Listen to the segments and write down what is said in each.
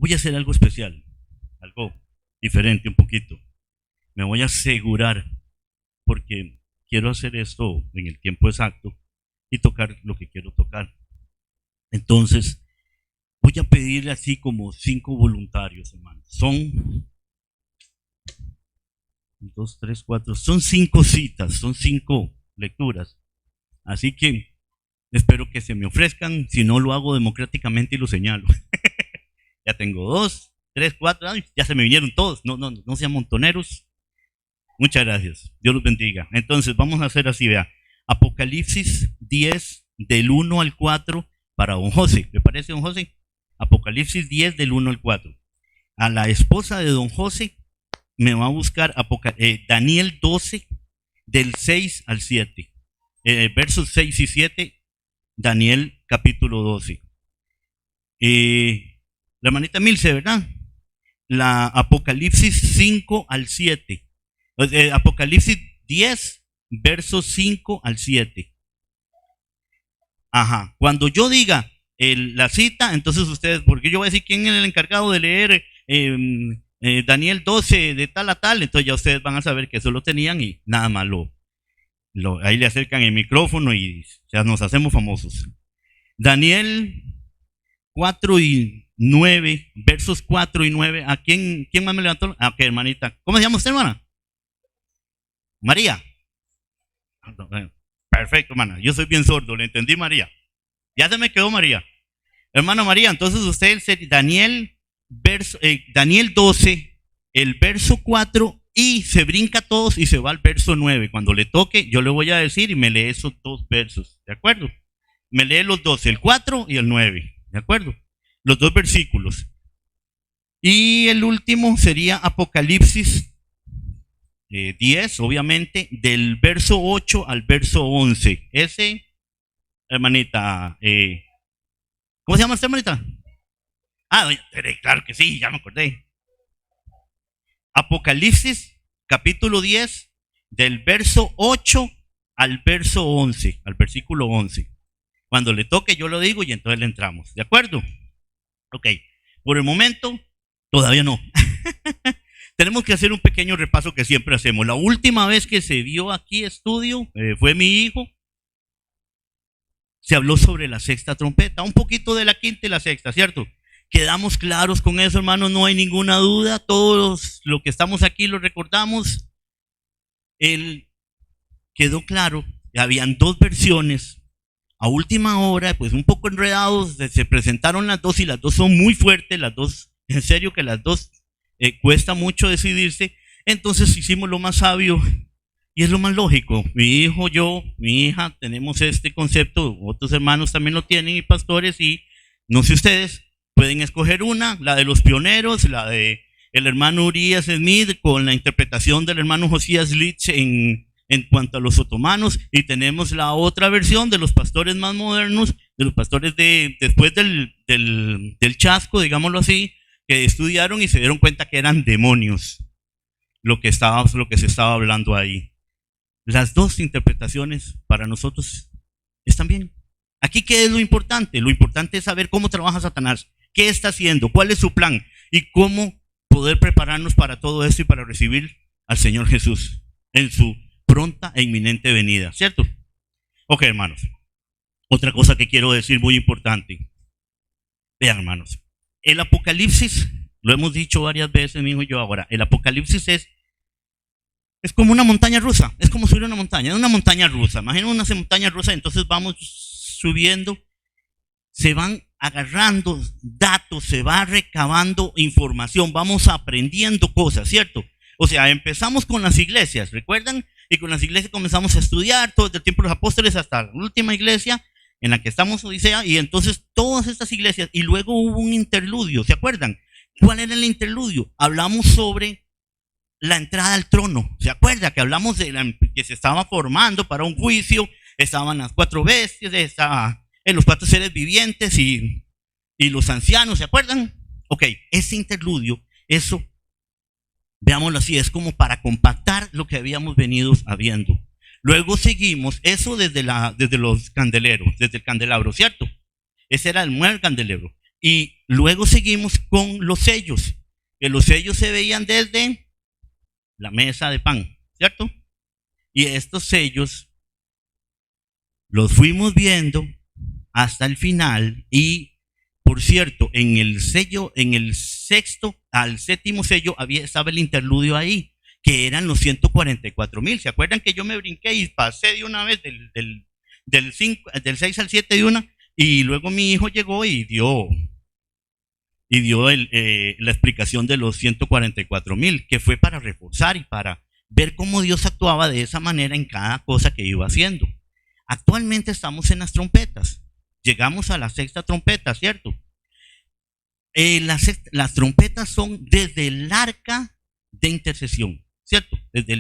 voy a hacer algo especial, algo diferente un poquito. Me voy a asegurar, porque quiero hacer esto en el tiempo exacto y tocar lo que quiero tocar. Entonces, voy a pedirle así como 5 voluntarios, hermanos. Son 2, 3, 4, son 5 citas, son 5 lecturas. Así que espero que se me ofrezcan, si no lo hago democráticamente y lo señalo. Ya tengo 2, 3, 4, ay, ya se me vinieron todos, no sean montoneros. Muchas gracias, Dios los bendiga. Entonces vamos a hacer así, vea, Apocalipsis 10 del 1 al 4 para don José, ¿le parece, don José? Apocalipsis 10 del 1 al 4. A la esposa de don José me va a buscar Daniel 12 del 6 al 7. Versos 6 y 7, Daniel capítulo 12. La hermanita Milce, ¿verdad? La Apocalipsis 5 al 7. Apocalipsis 10, versos 5 al 7. Ajá. Cuando yo diga la cita, entonces ustedes, porque yo voy a decir quién es el encargado de leer Daniel 12 de tal a tal, entonces ya ustedes van a saber que eso lo tenían y nada más ahí le acercan el micrófono y ya nos hacemos famosos. Daniel 4 y 9, versos 4 y 9. ¿A quién más me levantó? Ah, ok, hermanita. ¿Cómo se llama usted, hermana? María. Perfecto, hermana. Yo soy bien sordo, le entendí, María. Ya se me quedó María. Hermana María, entonces usted, Daniel 12, el verso 4, y se brinca todos y se va al verso 9. Cuando le toque, yo le voy a decir y me lee esos 2 versos, ¿de acuerdo? Me lee los 2, el 4 y el 9, ¿de acuerdo? Los 2 versículos. Y el último sería Apocalipsis 10, obviamente, del verso 8 al verso 11. Ese, hermanita, ¿cómo se llama esta hermanita? Ah, doña Tere, claro que sí, ya me acordé. Apocalipsis, capítulo 10, del verso 8 al verso 11, al versículo 11. Cuando le toque yo lo digo y entonces le entramos, ¿de acuerdo? Ok, por el momento, todavía no. Tenemos que hacer un pequeño repaso que siempre hacemos. La última vez que se vio aquí estudio fue mi hijo. Se habló sobre la sexta trompeta, un poquito de la quinta y la sexta, ¿cierto? Quedamos claros con eso, hermanos, no hay ninguna duda. Todos los que estamos aquí lo recordamos. Quedó claro, habían 2 versiones. A última hora, pues un poco enredados, se presentaron las 2 y las 2 son muy fuertes, las 2, en serio que las 2 cuesta mucho decidirse. Entonces hicimos lo más sabio y es lo más lógico. Mi hijo, yo, mi hija, tenemos este concepto, otros hermanos también lo tienen y pastores, y no sé ustedes, pueden escoger una, la de los pioneros, la de el hermano Urias Smith con la interpretación del hermano Josías Litch en cuanto a los otomanos, y tenemos la otra versión de los pastores más modernos, de los pastores después del chasco, digámoslo así, que estudiaron y se dieron cuenta que eran demonios lo que se estaba hablando ahí. Las 2 interpretaciones para nosotros están bien. Aquí, ¿qué es lo importante? Lo importante es saber cómo trabaja Satanás, qué está haciendo, cuál es su plan y cómo poder prepararnos para todo esto y para recibir al Señor Jesús en su pronta e inminente venida, ¿cierto? Ok, hermanos. Otra cosa que quiero decir muy importante. Vean, hermanos, el Apocalipsis, lo hemos dicho varias veces, mi hijo y yo ahora, el Apocalipsis es como una montaña rusa, es como subir una montaña rusa. Imaginen una montaña rusa, entonces vamos subiendo, se van agarrando datos, se va recabando información, vamos aprendiendo cosas, ¿cierto? O sea, empezamos con las iglesias, ¿recuerdan? Y con las iglesias comenzamos a estudiar todo desde el tiempo de los apóstoles hasta la última iglesia en la que estamos, Odisea, y entonces todas estas iglesias, y luego hubo un interludio, ¿se acuerdan? ¿Cuál era el interludio? Hablamos sobre la entrada al trono, ¿se acuerda? Que hablamos de que se estaba formando para un juicio, estaban las 4 bestias, estaban los 4 seres vivientes y los ancianos, ¿se acuerdan? Ok, ese interludio, eso, veámoslo así, es como para compactar lo que habíamos venido habiendo. Luego seguimos, eso desde los candeleros, desde el candelabro, ¿cierto? Ese era el primer candelabro. Y luego seguimos con los sellos, que los sellos se veían desde la mesa de pan, ¿cierto? Y estos sellos los fuimos viendo hasta el final. Y por cierto, en el sello, en el sexto al séptimo sello estaba el interludio ahí, que eran los 144,000. ¿Se acuerdan que yo me brinqué y pasé de una vez del 6 al 7 de una? Y luego mi hijo llegó y dio la explicación de los 144,000, que fue para reforzar y para ver cómo Dios actuaba de esa manera en cada cosa que iba haciendo. Actualmente estamos en las trompetas. Llegamos a la sexta trompeta, ¿cierto? Las trompetas son desde el arca de intercesión, ¿cierto? Desde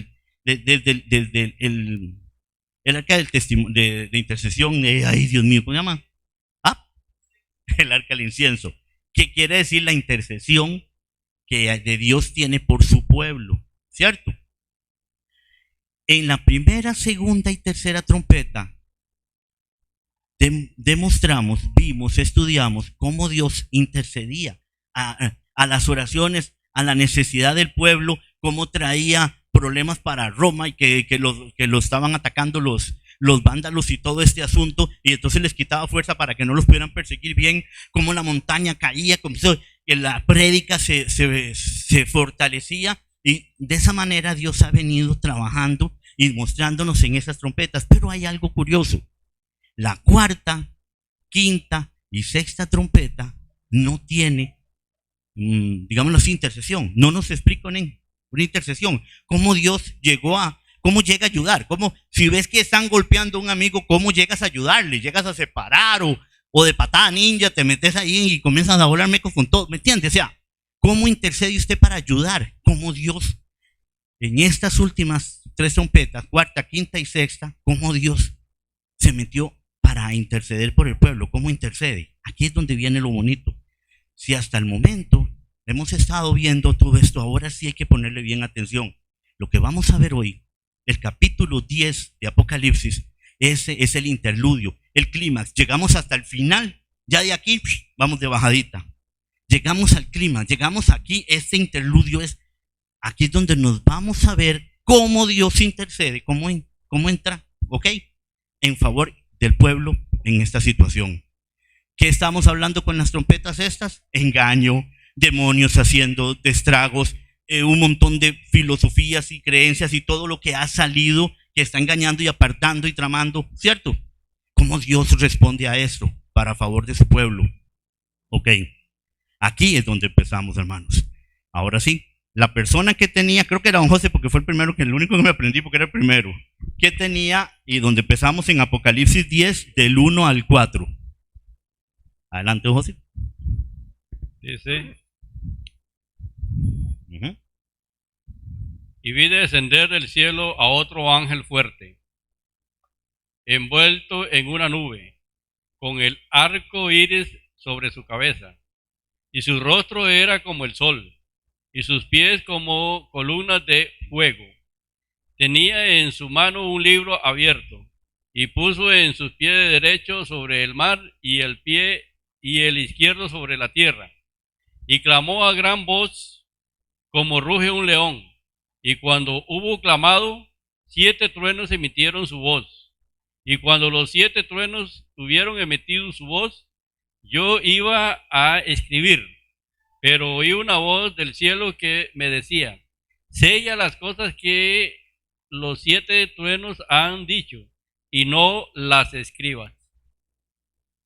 el arca del testimonio, de intercesión, ay Dios mío, ¿cómo se llama? El arca del incienso. ¿Qué quiere decir la intercesión que de Dios tiene por su pueblo? ¿Cierto? En la primera, segunda y tercera trompeta demostramos, vimos, estudiamos cómo Dios intercedía a las oraciones, a la necesidad del pueblo, cómo traía problemas para Roma y que lo estaban atacando los vándalos y todo este asunto, y entonces les quitaba fuerza para que no los pudieran perseguir bien, cómo la montaña caía, como que la prédica se fortalecía, y de esa manera Dios ha venido trabajando y mostrándonos en esas trompetas. Pero hay algo curioso: la cuarta, quinta y sexta trompeta no tiene, digámoslo así, intercesión. No nos explican en una intercesión cómo Dios cómo llega a ayudar, cómo, si ves que están golpeando a un amigo, cómo llegas a ayudarle, llegas a separar, o de patada ninja te metes ahí y comienzas a volar mecos con todo, ¿me entiendes? O sea, ¿cómo intercede usted para ayudar? Cómo Dios en estas últimas tres trompetas, cuarta, quinta y sexta, cómo Dios se metió para interceder por el pueblo. ¿Cómo intercede? Aquí es donde viene lo bonito. Si hasta el momento hemos estado viendo todo esto, ahora sí hay que ponerle bien atención. Lo que vamos a ver hoy, el capítulo 10 de Apocalipsis, ese es el interludio, el clímax. Llegamos hasta el final, ya de aquí vamos de bajadita. Llegamos al clímax, llegamos aquí, este interludio aquí es donde nos vamos a ver cómo Dios intercede, cómo entra, ¿ok?, en favor del pueblo en esta situación. ¿Qué estamos hablando con las trompetas estas? Engaño, demonios haciendo estragos, un montón de filosofías y creencias y todo lo que ha salido, que está engañando y apartando y tramando, ¿cierto? ¿Cómo Dios responde a esto para favor de su pueblo? Ok, aquí es donde empezamos, hermanos. Ahora sí, la persona que tenía, creo que era don José, porque fue el único que me aprendí, porque era el primero, que tenía, y donde empezamos en Apocalipsis 10, del 1 al 4. Adelante, don José. Dice: y vi descender del cielo a otro ángel fuerte, envuelto en una nube, con el arco iris sobre su cabeza, y su rostro era como el sol, y sus pies como columnas de fuego. Tenía en su mano un libro abierto, y puso en sus pies derecho sobre el mar, y el izquierdo sobre la tierra, y clamó a gran voz como ruge un león. Y cuando hubo clamado, 7 truenos emitieron su voz. Y cuando los 7 truenos hubieron emitido su voz, yo iba a escribir, pero oí una voz del cielo que me decía: sella las cosas que los 7 truenos han dicho, y no las escribas.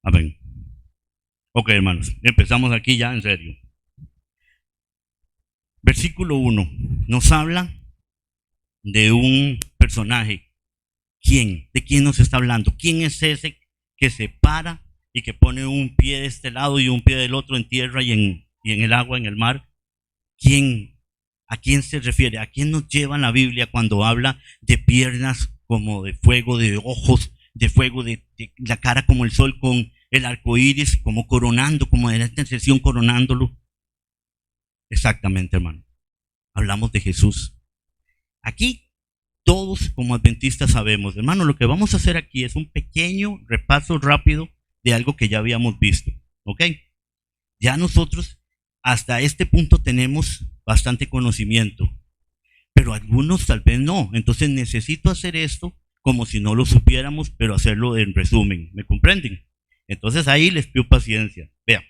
Amén. Ok, hermanos, empezamos aquí ya en serio. Versículo 1 nos habla de un personaje. ¿Quién? ¿De quién nos está hablando? ¿Quién es ese que se para y que pone un pie de este lado y un pie del otro en tierra y en el agua, en el mar? ¿Quién? ¿A quién se refiere? ¿A quién nos lleva en la Biblia cuando habla de piernas como de fuego, de ojos de fuego, de la cara como el sol, con el arco iris como coronando, como de la intercesión coronándolo? Exactamente, hermano. Hablamos de Jesús. Aquí todos como adventistas sabemos, hermano, lo que vamos a hacer aquí es un pequeño repaso rápido de algo que ya habíamos visto, ¿ok? Ya nosotros hasta este punto tenemos bastante conocimiento, pero algunos tal vez no. Entonces necesito hacer esto como si no lo supiéramos, pero hacerlo en resumen. ¿Me comprenden? Entonces ahí les pido paciencia. Vean,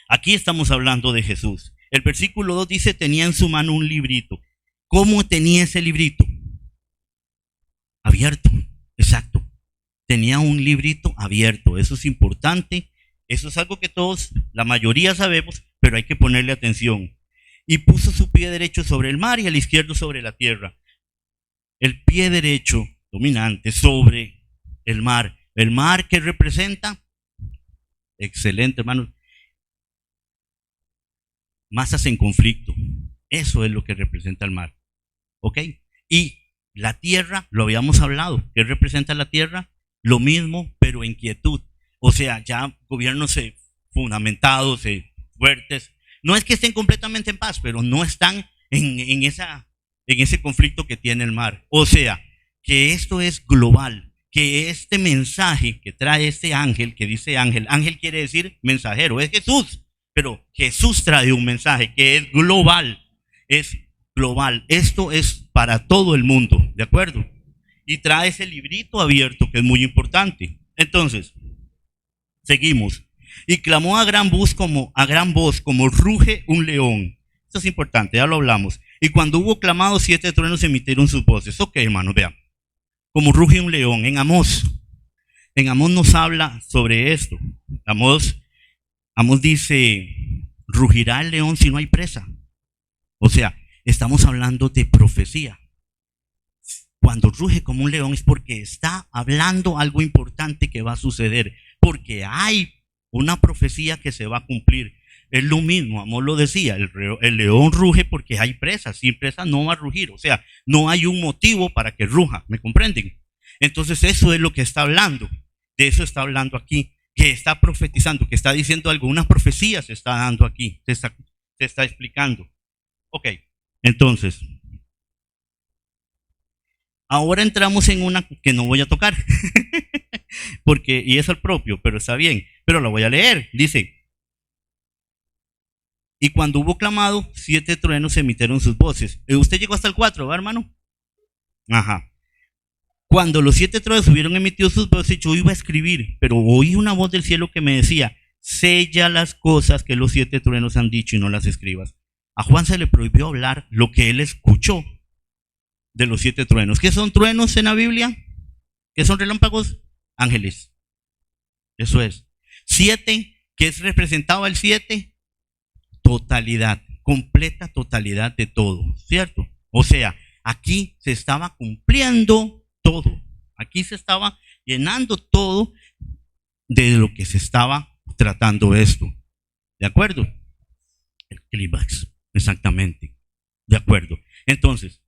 aquí estamos hablando de Jesús. El versículo 2 dice, tenía en su mano un librito. ¿Cómo tenía ese librito? Abierto, exacto. Tenía un librito abierto. Eso es importante. Eso es algo que todos, la mayoría sabemos, pero hay que ponerle atención. Y puso su pie derecho sobre el mar y el izquierdo sobre la tierra. El pie derecho, dominante, sobre el mar. ¿El mar qué representa? Excelente, hermano. Masas en conflicto. Eso es lo que representa el mar. ¿Ok? Y la tierra, lo habíamos hablado. ¿Qué representa la tierra? Lo mismo, pero en quietud. O sea, ya gobiernos fundamentados, fuertes. No es que estén completamente en paz, pero no están en ese conflicto que tiene el mar. O sea, que esto es global, que este mensaje que trae este ángel, que dice ángel, ángel quiere decir mensajero, es Jesús, pero Jesús trae un mensaje que es global, es global. Esto es para todo el mundo, ¿de acuerdo? Y trae ese librito abierto que es muy importante. Entonces, seguimos. Y clamó a gran voz como ruge un león. Esto es importante, ya lo hablamos. Y cuando hubo clamado, 7 truenos emitieron sus voces. Ok, hermanos, vean. Como ruge un león. En Amós nos habla sobre esto. Amós dice, rugirá el león si no hay presa. O sea, estamos hablando de profecía. Cuando ruge como un león es porque está hablando algo importante que va a suceder, porque hay una profecía que se va a cumplir. Es lo mismo, Amós lo decía, el león ruge porque hay presas, sin presas no va a rugir, o sea, no hay un motivo para que ruja, ¿me comprenden? Entonces eso es lo que está hablando, de eso está hablando aquí, que está profetizando, que está diciendo algo, una profecía se está dando aquí, se está explicando. Ok, entonces, ahora entramos en una que no voy a tocar, porque, y es el propio, pero está bien, pero lo voy a leer. Dice, y cuando hubo clamado, 7 truenos emitieron sus voces. Usted llegó hasta el 4, ¿va, hermano? Ajá. Cuando los 7 truenos hubieron emitido sus voces, yo iba a escribir, pero oí una voz del cielo que me decía, sella las cosas que los 7 truenos han dicho y no las escribas. A Juan se le prohibió hablar lo que él escuchó de los 7 truenos. ¿Qué son truenos en la Biblia? ¿Qué son relámpagos? Ángeles. Eso es. 7, ¿qué es representado el 7? Totalidad, completa totalidad de todo, ¿cierto? O sea, aquí se estaba cumpliendo todo. Aquí se estaba llenando todo de lo que se estaba tratando esto. ¿De acuerdo? El clímax, exactamente. De acuerdo. Entonces,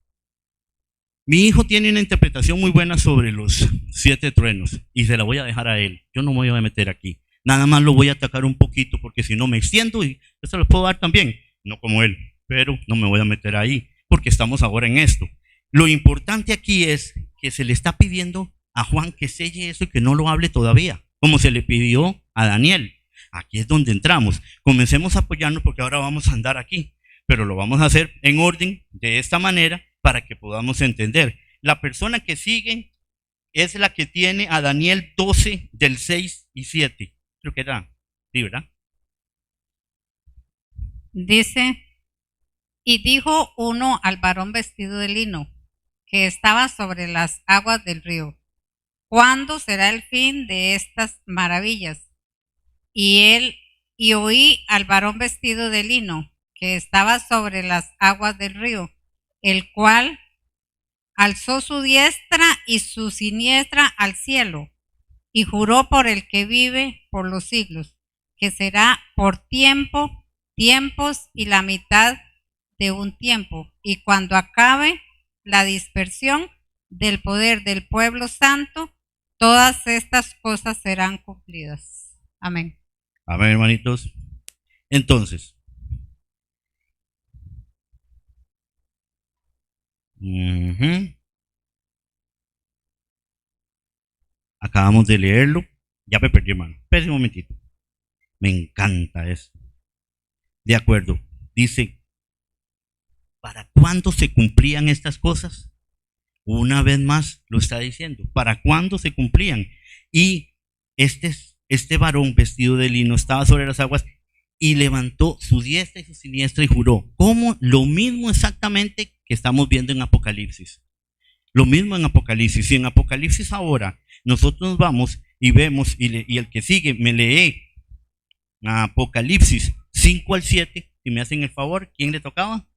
mi hijo tiene una interpretación muy buena sobre los 7 truenos y se la voy a dejar a él. Yo no me voy a meter aquí. Nada más lo voy a atacar un poquito porque si no me extiendo y yo se lo puedo dar también. No como él, pero no me voy a meter ahí porque estamos ahora en esto. Lo importante aquí es que se le está pidiendo a Juan que selle eso y que no lo hable todavía, como se le pidió a Daniel. Aquí es donde entramos. Comencemos a apoyarnos porque ahora vamos a andar aquí, pero lo vamos a hacer en orden de esta manera para que podamos entender. La persona que sigue es la que tiene a Daniel 12 del 6 y 7. Creo que era, sí, ¿verdad? Dice, y dijo uno al varón vestido de lino, que estaba sobre las aguas del río, ¿cuándo será el fin de estas maravillas? Y oí al varón vestido de lino, que estaba sobre las aguas del río, el cual alzó su diestra y su siniestra al cielo, y juró por el que vive por los siglos, que será por tiempos y la mitad de un tiempo, y cuando acabe la dispersión del poder del pueblo santo, todas estas cosas serán cumplidas. Amén. Amén, hermanitos. Entonces, acabamos de leerlo. Ya me perdí, hermano. Espera un momentito. Me encanta eso. De acuerdo. Dice, ¿para cuándo se cumplían estas cosas? Una vez más lo está diciendo. ¿Para cuándo se cumplían? Y este varón vestido de lino estaba sobre las aguas y levantó su diestra y su siniestra y juró. ¿Cómo? Lo mismo exactamente que estamos viendo en Apocalipsis. Lo mismo en Apocalipsis. Y en Apocalipsis ahora nosotros nos vamos y vemos, y el que sigue me lee Apocalipsis 5 al 7, si me hacen el favor. ¿Quién le tocaba?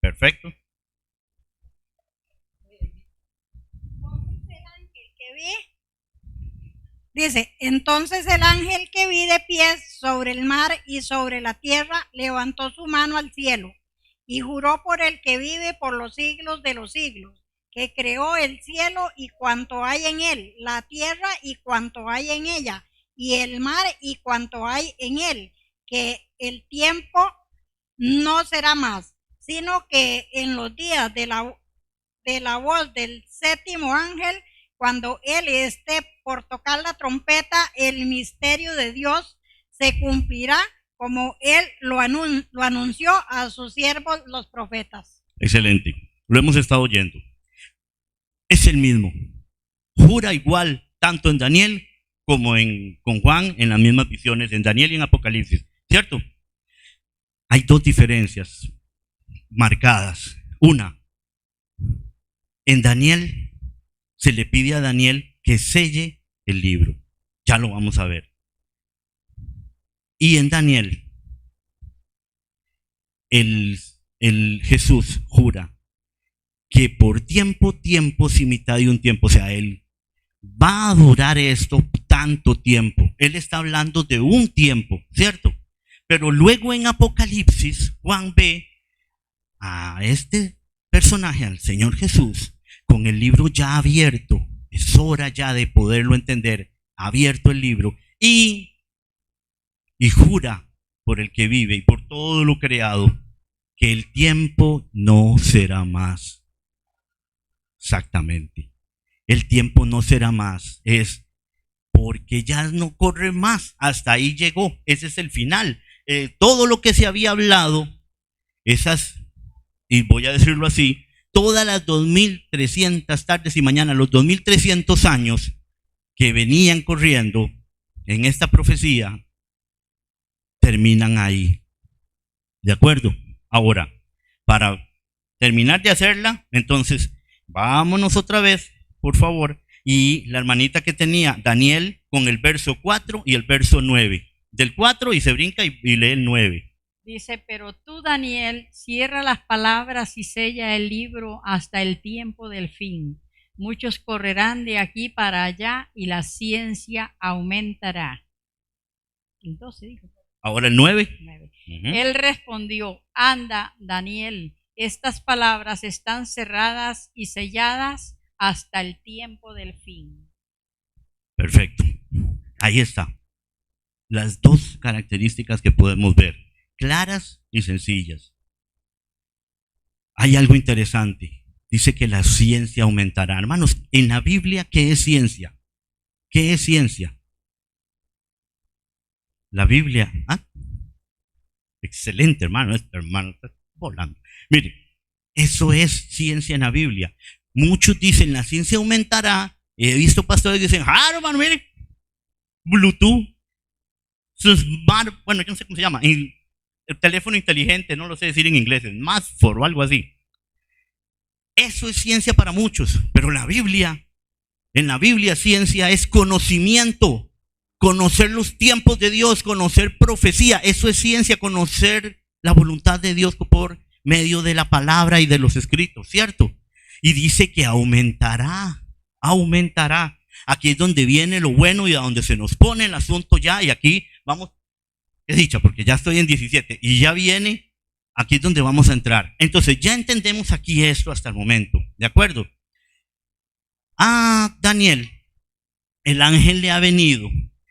Perfecto. Dice, entonces el ángel que vi de pies sobre el mar y sobre la tierra levantó su mano al cielo y juró por el que vive por los siglos de los siglos, que creó el cielo y cuanto hay en él, la tierra y cuanto hay en ella, y el mar y cuanto hay en él, que el tiempo no será más, sino que en los días de la voz del séptimo ángel, cuando él esté por tocar la trompeta, el misterio de Dios se cumplirá como él lo anunció a sus siervos los profetas. Excelente. Lo hemos estado oyendo. Es el mismo. Jura igual tanto en Daniel como con Juan en las mismas visiones, en Daniel y en Apocalipsis. ¿Cierto? Hay dos diferencias marcadas. Una, en Daniel se le pide a Daniel que selle el libro. Ya lo vamos a ver. Y en Daniel, el Jesús jura que por tiempos y mitad de un tiempo, o sea, él va a durar esto tanto tiempo. Él está hablando de un tiempo, ¿cierto? Pero luego en Apocalipsis, Juan ve a este personaje, al Señor Jesús, con el libro ya abierto. Es hora ya de poderlo entender. Abierto el libro y jura por el que vive y por todo lo creado que el tiempo no será más. Exactamente. El tiempo no será más. Es porque ya no corre más. Hasta ahí llegó. Ese es el final. Todo lo que se había hablado, y voy a decirlo así, todas las 2300 tardes y mañanas, los 2300 años que venían corriendo en esta profecía, terminan ahí. ¿De acuerdo? Ahora, para terminar de hacerla, entonces, vámonos otra vez, por favor, y la hermanita que tenía Daniel con el verso 4 y el verso 9. Del 4 y se brinca y lee el 9. Dice, pero tú, Daniel, cierra las palabras y sella el libro hasta el tiempo del fin. Muchos correrán de aquí para allá y la ciencia aumentará. Entonces dijo. Ahora el 9. Él respondió, anda, Daniel, estas palabras están cerradas y selladas hasta el tiempo del fin. Perfecto. Ahí está. Las dos características que podemos ver, claras y sencillas. Hay algo interesante. Dice que la ciencia aumentará. Hermanos, en la Biblia, ¿qué es ciencia? ¿Qué es ciencia? La Biblia. Excelente, hermano. Hermano está volando. Mire, eso es ciencia en la Biblia. Muchos dicen la ciencia aumentará. He visto pastores que dicen, hermano, mire, Bluetooth, bueno, yo no sé cómo se llama, el teléfono inteligente, no lo sé decir en inglés, Smartphone o algo así. Eso es ciencia para muchos, pero en la Biblia ciencia es conocimiento, conocer los tiempos de Dios, conocer profecía. Eso es ciencia, conocer la voluntad de Dios por medio de la palabra y de los escritos, ¿cierto? Y dice que aumentará. Aquí es donde viene lo bueno y a donde se nos pone el asunto ya, y aquí vamos, es dicha, porque ya estoy en 17 y ya viene, aquí es donde vamos a entrar. Entonces ya entendemos aquí esto hasta el momento, ¿de acuerdo? Daniel, el ángel le ha venido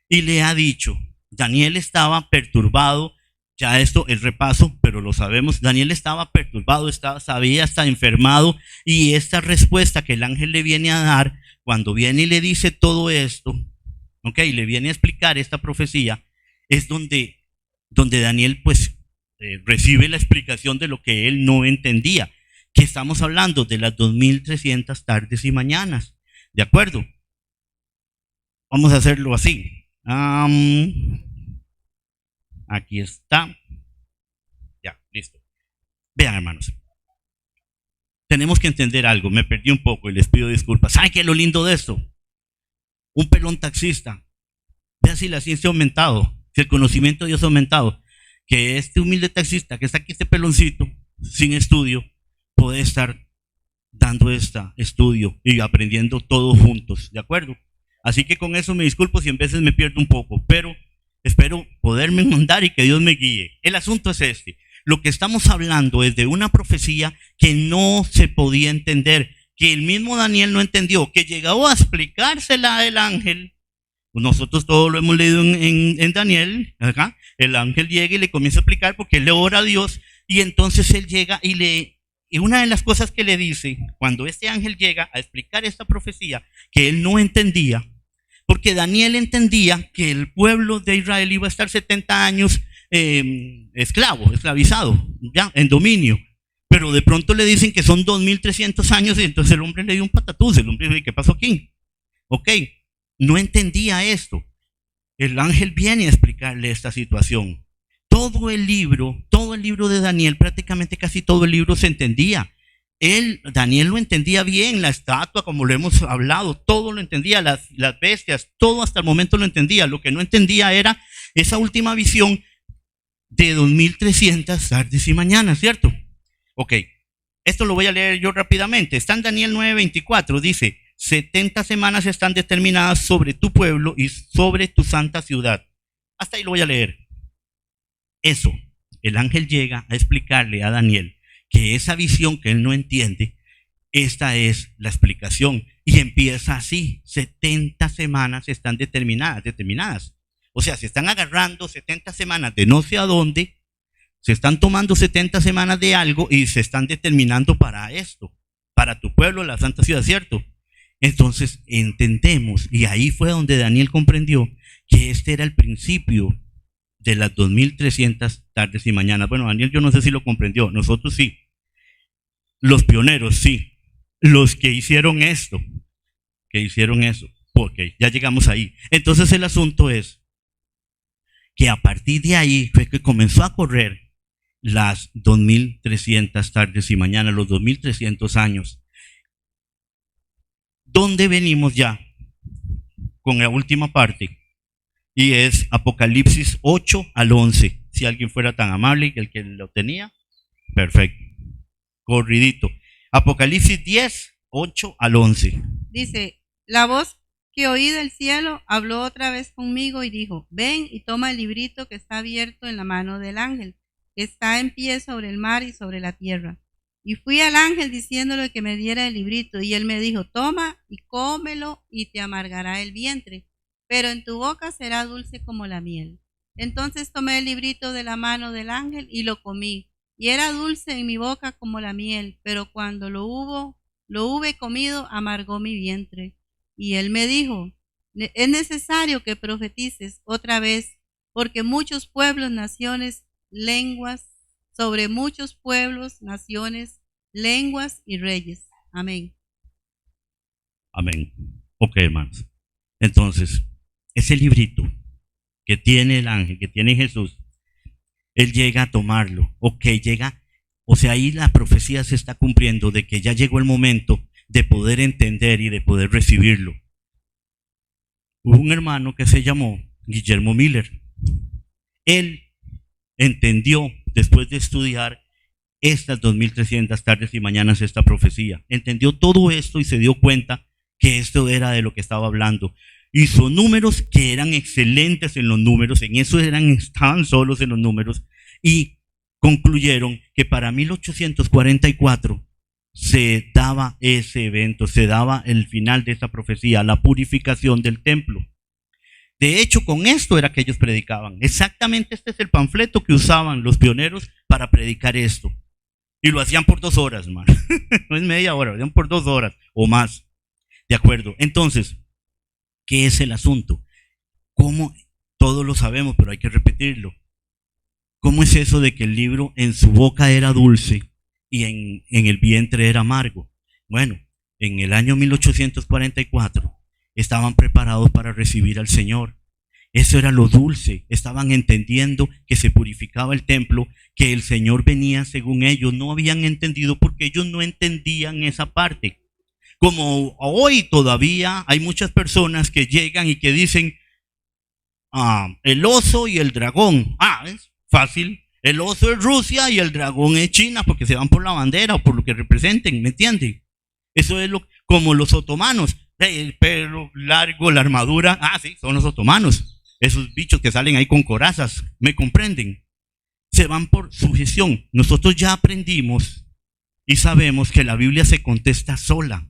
y le ha dicho, Daniel estaba perturbado, ya esto el repaso, pero lo sabemos, Daniel estaba perturbado, sabía, está enfermado, y esta respuesta que el ángel le viene a dar, cuando viene y le dice todo esto, le viene a explicar esta profecía, es donde Daniel pues recibe la explicación de lo que él no entendía, que estamos hablando de las 2300 tardes y mañanas, ¿de acuerdo? Vamos a hacerlo así. Aquí está. Ya, listo. Vean, hermanos. Tenemos que entender algo. Me perdí un poco y les pido disculpas. ¿Saben qué es lo lindo de esto? Un pelón taxista. Vea si la ciencia ha aumentado, si el conocimiento de Dios ha aumentado. Que este humilde taxista que está aquí, este peloncito, sin estudio, puede estar dando este estudio y aprendiendo todos juntos. ¿De acuerdo? Así que con eso me disculpo si en veces me pierdo un poco, pero espero poderme mandar y que Dios me guíe. El asunto es este. Lo que estamos hablando es de una profecía que no se podía entender, que el mismo Daniel no entendió, que llegó a explicársela el ángel. Nosotros todos lo hemos leído en Daniel. Acá. El ángel llega y le comienza a explicar porque él le ora a Dios y entonces él llega y una de las cosas que le dice, cuando este ángel llega a explicar esta profecía, que él no entendía, porque Daniel entendía que el pueblo de Israel iba a estar 70 años esclavizado, ya, en dominio. Pero de pronto le dicen que son 2300 años y entonces el hombre le dio un patatús. El hombre dice, ¿qué pasó aquí? Ok, no entendía esto. El ángel viene a explicarle esta situación. Todo el libro de Daniel, prácticamente casi todo el libro se entendía. Daniel lo entendía bien, la estatua, como lo hemos hablado, todo lo entendía, las bestias, todo hasta el momento lo entendía. Lo que no entendía era esa última visión de 2300 tardes y mañanas, ¿cierto? Ok, esto lo voy a leer yo rápidamente. Está en Daniel 9:24, dice, 70 semanas están determinadas sobre tu pueblo y sobre tu santa ciudad. Hasta ahí lo voy a leer. Eso, el ángel llega a explicarle a Daniel que esa visión que él no entiende, esta es la explicación. Y empieza así, 70 semanas están determinadas. O sea, se están agarrando 70 semanas de no sé a dónde, se están tomando 70 semanas de algo y se están determinando para esto, para tu pueblo, la santa ciudad, ¿cierto? Entonces entendemos, y ahí fue donde Daniel comprendió que este era el principio de las 2300 tardes y mañanas. Bueno, Daniel yo no sé si lo comprendió, nosotros sí. Los pioneros sí. Los que hicieron esto, porque ya llegamos ahí. Entonces el asunto es que a partir de ahí fue que comenzó a correr las 2300 tardes y mañanas, los 2300 años. ¿Dónde venimos ya? Con la última parte. Y es Apocalipsis 8 al 11. Si alguien fuera tan amable y el que lo tenía, perfecto. Corridito. Apocalipsis 10, 8 al 11. Dice, la voz que oí del cielo habló otra vez conmigo y dijo, ven y toma el librito que está abierto en la mano del ángel, que está en pie sobre el mar y sobre la tierra. Y fui al ángel diciéndole que me diera el librito, y él me dijo, toma y cómelo y te amargará el vientre, pero en tu boca será dulce como la miel. Entonces tomé el librito de la mano del ángel y lo comí, y era dulce en mi boca como la miel, pero cuando lo hube comido, amargó mi vientre. Y él me dijo, es necesario que profetices otra vez, porque muchos pueblos, naciones, lenguas, sobre muchos pueblos, naciones, lenguas y reyes. Amén. Amén. Ok, hermanos. Entonces, ese librito que tiene el ángel, que tiene Jesús, él llega a tomarlo. Ok, llega. O sea, ahí la profecía se está cumpliendo de que ya llegó el momento de poder entender y de poder recibirlo. Hubo un hermano que se llamó Guillermo Miller. Él entendió, después de estudiar estas 2300 tardes y mañanas, esta profecía, entendió todo esto y se dio cuenta que esto era de lo que estaba hablando. Hizo números que eran excelentes en los números, en eso estaban solos en los números, y concluyeron que para 1844 se daba ese evento, se daba el final de esa profecía, la purificación del templo. De hecho, con esto era que ellos predicaban. Exactamente este es el panfleto que usaban los pioneros para predicar esto. Y lo hacían por 2 horas, man. No es media hora, lo hacían por 2 horas o más. ¿De acuerdo? Entonces, ¿qué es el asunto? ¿Cómo todos lo sabemos, pero hay que repetirlo. ¿Cómo es eso de que el libro en su boca era dulce y en el vientre era amargo? Bueno, en el año 1844 estaban preparados para recibir al Señor. Eso era lo dulce. Estaban entendiendo que se purificaba el templo, que el Señor venía según ellos. No habían entendido porque ellos no entendían esa parte. Como hoy todavía hay muchas personas que llegan y que dicen, el oso y el dragón. Es fácil. El oso es Rusia y el dragón es China, porque se van por la bandera o por lo que representen, ¿me entienden? Eso es como los otomanos. El pelo largo, la armadura. Sí, son los otomanos. Esos bichos que salen ahí con corazas, ¿me comprenden? Se van por sujeción. Nosotros ya aprendimos y sabemos que la Biblia se contesta sola.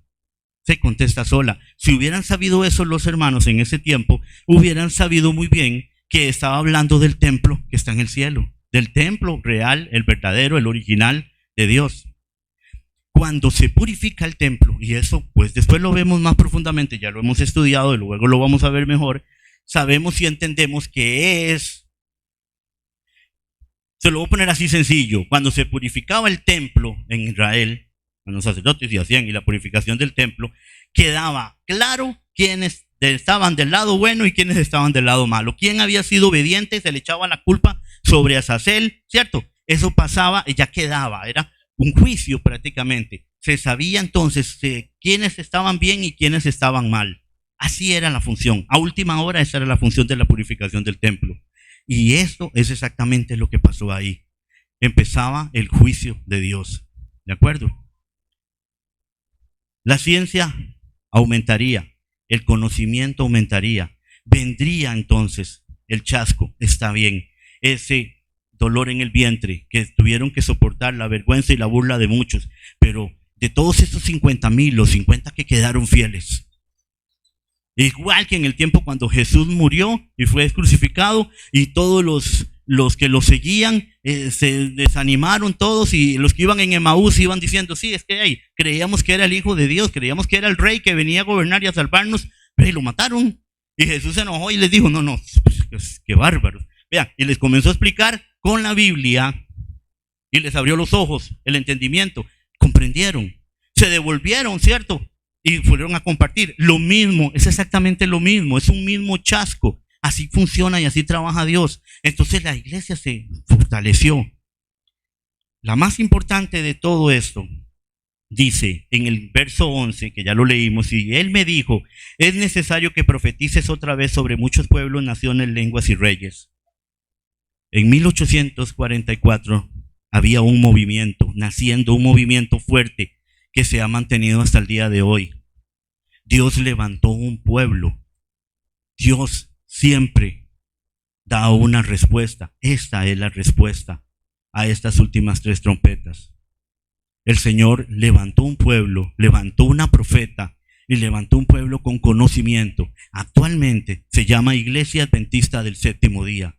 Se contesta sola. Si hubieran sabido eso los hermanos en ese tiempo, hubieran sabido muy bien que estaba hablando del templo que está en el cielo. Del templo real, el verdadero, el original de Dios. Cuando se purifica el templo, y eso pues después lo vemos más profundamente, ya lo hemos estudiado y luego lo vamos a ver mejor, sabemos y entendemos que es, se lo voy a poner así sencillo, cuando se purificaba el templo en Israel, cuando los sacerdotes y hacían y la purificación del templo, quedaba claro quiénes estaban del lado bueno y quiénes estaban del lado malo. Quién había sido obediente, se le echaba la culpa sobre Azazel, ¿cierto? Eso pasaba y ya quedaba, era un juicio prácticamente. Se sabía entonces quiénes estaban bien y quiénes estaban mal. Así era la función. A última hora esa era la función de la purificación del templo. Y esto es exactamente lo que pasó ahí. Empezaba el juicio de Dios. ¿De acuerdo? La ciencia aumentaría, el conocimiento aumentaría. Vendría entonces el chasco, está bien. Ese dolor en el vientre que tuvieron que soportar, la vergüenza y la burla de muchos. Pero de todos esos 50,000, los 50 que quedaron fieles. Igual que en el tiempo cuando Jesús murió y fue crucificado y todos los que lo seguían se desanimaron todos, y los que iban en Emaús iban diciendo, sí, es que creíamos que era el Hijo de Dios, creíamos que era el Rey que venía a gobernar y a salvarnos, pero lo mataron. Y Jesús se enojó y les dijo, no, pues, qué bárbaros. Vean, y les comenzó a explicar con la Biblia y les abrió los ojos, el entendimiento, comprendieron, se devolvieron, ¿cierto? Y fueron a compartir. Lo mismo, es exactamente lo mismo, es un mismo chasco. Así funciona y así trabaja Dios. Entonces la iglesia se fortaleció. La más importante de todo esto, dice en el verso 11, que ya lo leímos, y él me dijo, es necesario que profetices otra vez sobre muchos pueblos, naciones, lenguas y reyes. En 1844 había un movimiento, naciendo un movimiento fuerte que se ha mantenido hasta el día de hoy. Dios levantó un pueblo. Dios siempre da una respuesta. Esta es la respuesta a estas últimas 3 trompetas. El Señor levantó un pueblo, levantó una profeta y levantó un pueblo con conocimiento. Actualmente se llama Iglesia Adventista del Séptimo Día.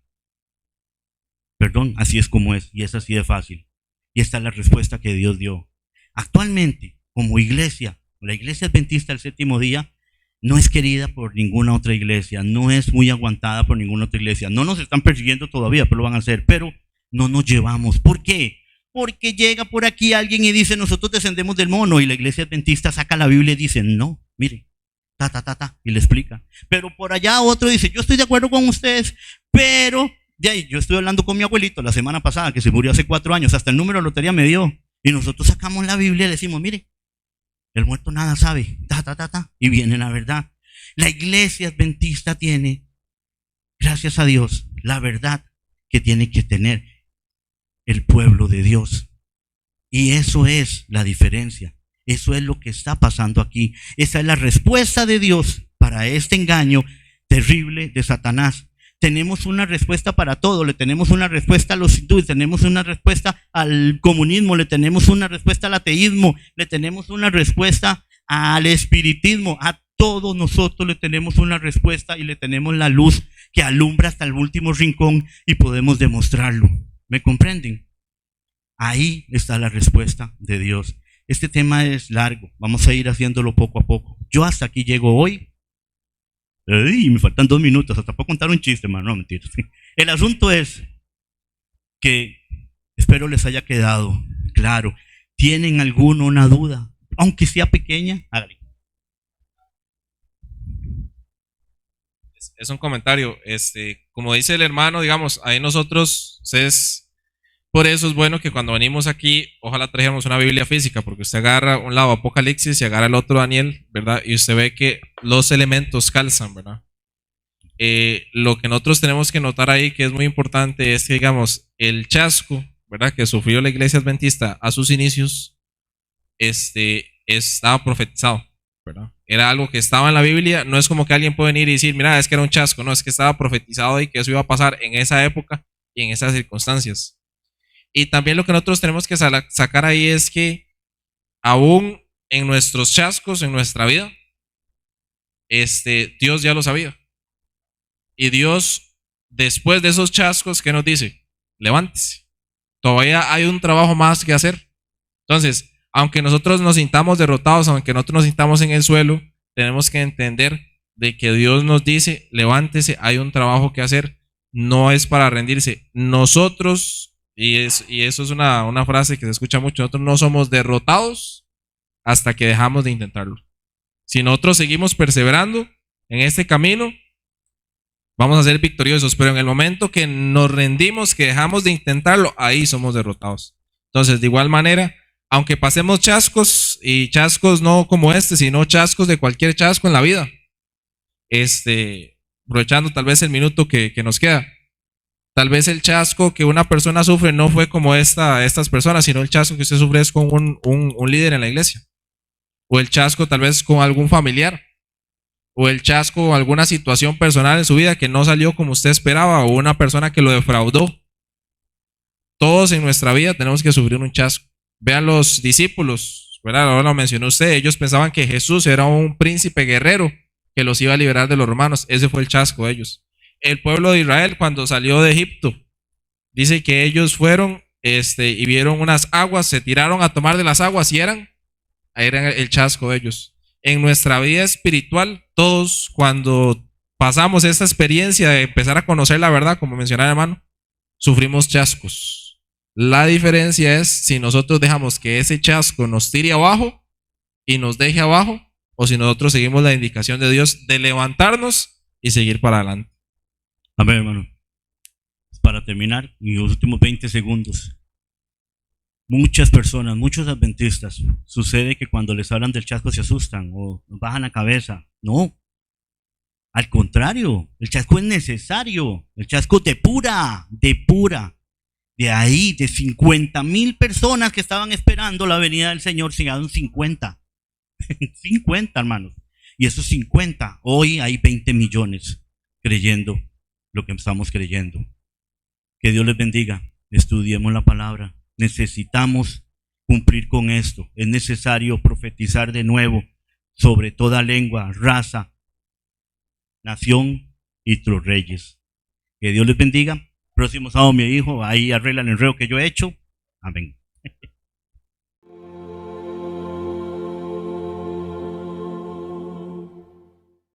Perdón, así es como es, y es así de fácil. Y esta es la respuesta que Dios dio. Actualmente, como iglesia, la Iglesia Adventista del Séptimo Día no es querida por ninguna otra iglesia, no es muy aguantada por ninguna otra iglesia. No nos están persiguiendo todavía, pero lo van a hacer, pero no nos llevamos. ¿Por qué? Porque llega por aquí alguien y dice, nosotros descendemos del mono, y la Iglesia Adventista saca la Biblia y dice, no, mire, y le explica. Pero por allá otro dice, yo estoy de acuerdo con ustedes, pero de ahí, yo estuve hablando con mi abuelito la semana pasada, que se murió hace 4 años, hasta el número de lotería me dio, y nosotros sacamos la Biblia y le decimos, mire, el muerto nada sabe, y viene la verdad. La Iglesia Adventista tiene, gracias a Dios, la verdad que tiene que tener el pueblo de Dios. Y eso es la diferencia. Eso es lo que está pasando aquí. Esa es la respuesta de Dios para este engaño terrible de Satanás. Tenemos una respuesta para todo. Le tenemos una respuesta a los hindúes, tenemos una respuesta al comunismo, le tenemos una respuesta al ateísmo, le tenemos una respuesta al espiritismo. A todos nosotros le tenemos una respuesta y le tenemos la luz que alumbra hasta el último rincón y podemos demostrarlo. ¿Me comprenden? Ahí está la respuesta de Dios. Este tema es largo, vamos a ir haciéndolo poco a poco. Yo hasta aquí llego hoy, Y me faltan 2 minutos, hasta puedo contar un chiste, hermano, no, mentira. El asunto es que espero les haya quedado claro. ¿Tienen alguna una duda? Aunque sea pequeña, hágale. Es un comentario, como dice el hermano, digamos, ahí nosotros por eso es bueno que cuando venimos aquí, ojalá trajéramos una Biblia física, porque usted agarra un lado Apocalipsis y agarra el otro Daniel, ¿verdad? Y usted ve que los elementos calzan, ¿verdad? Lo que nosotros tenemos que notar ahí, que es muy importante, es que, digamos, el chasco, ¿verdad?, que sufrió la iglesia adventista a sus inicios, estaba profetizado, ¿verdad? Era algo que estaba en la Biblia. No es como que alguien puede venir y decir, mira, es que era un chasco. No, es que estaba profetizado y que eso iba a pasar en esa época y en esas circunstancias. Y también lo que nosotros tenemos que sacar ahí es que aún en nuestros chascos, en nuestra vida, Dios ya lo sabía. Y Dios, después de esos chascos, ¿qué nos dice? Levántese. Todavía hay un trabajo más que hacer. Entonces, aunque nosotros nos sintamos derrotados, aunque nosotros nos sintamos en el suelo, tenemos que entender de que Dios nos dice, levántese, hay un trabajo que hacer, no es para rendirse. Nosotros, y eso es una frase que se escucha mucho, nosotros no somos derrotados hasta que dejamos de intentarlo. Si nosotros seguimos perseverando en este camino, vamos a ser victoriosos, pero en el momento que nos rendimos, que dejamos de intentarlo, ahí somos derrotados. Entonces, de igual manera, aunque pasemos chascos, y chascos no como sino chascos de cualquier chasco en la vida, aprovechando tal vez el minuto que nos queda, tal vez el chasco que una persona sufre no fue como estas personas, sino el chasco que usted sufre es con un líder en la iglesia, o el chasco tal vez con algún familiar, o el chasco o alguna situación personal en su vida que no salió como usted esperaba, o una persona que lo defraudó. Todos en nuestra vida tenemos que sufrir un chasco. Vean los discípulos, ¿verdad? Ahora lo mencionó usted, ellos pensaban que Jesús era un príncipe guerrero que los iba a liberar de los romanos. Ese fue el chasco de ellos. El pueblo de Israel, cuando salió de Egipto, dice que ellos fueron y vieron unas aguas, se tiraron a tomar de las aguas y eran el chasco de ellos. En nuestra vida espiritual, todos cuando pasamos esta experiencia de empezar a conocer la verdad, como mencionaba el hermano, sufrimos chascos. La diferencia es si nosotros dejamos que ese chasco nos tire abajo y nos deje abajo, o si nosotros seguimos la indicación de Dios de levantarnos y seguir para adelante. Amén, hermano. Para terminar, en los últimos 20 segundos. Muchas personas, muchos adventistas, sucede que cuando les hablan del chasco se asustan o bajan la cabeza. No. Al contrario, el chasco es necesario. El chasco depura. De ahí, de 50,000 personas que estaban esperando la venida del Señor, se llegaron 50. 50, hermanos. Y esos 50, hoy hay 20 millones creyendo lo que estamos creyendo. Que Dios les bendiga. Estudiemos la palabra. Necesitamos cumplir con esto. Es necesario profetizar de nuevo sobre toda lengua, raza, nación y tus reyes. Que Dios les bendiga. Próximo sábado, mi hijo, ahí arregla el enredo que yo he hecho. Amén.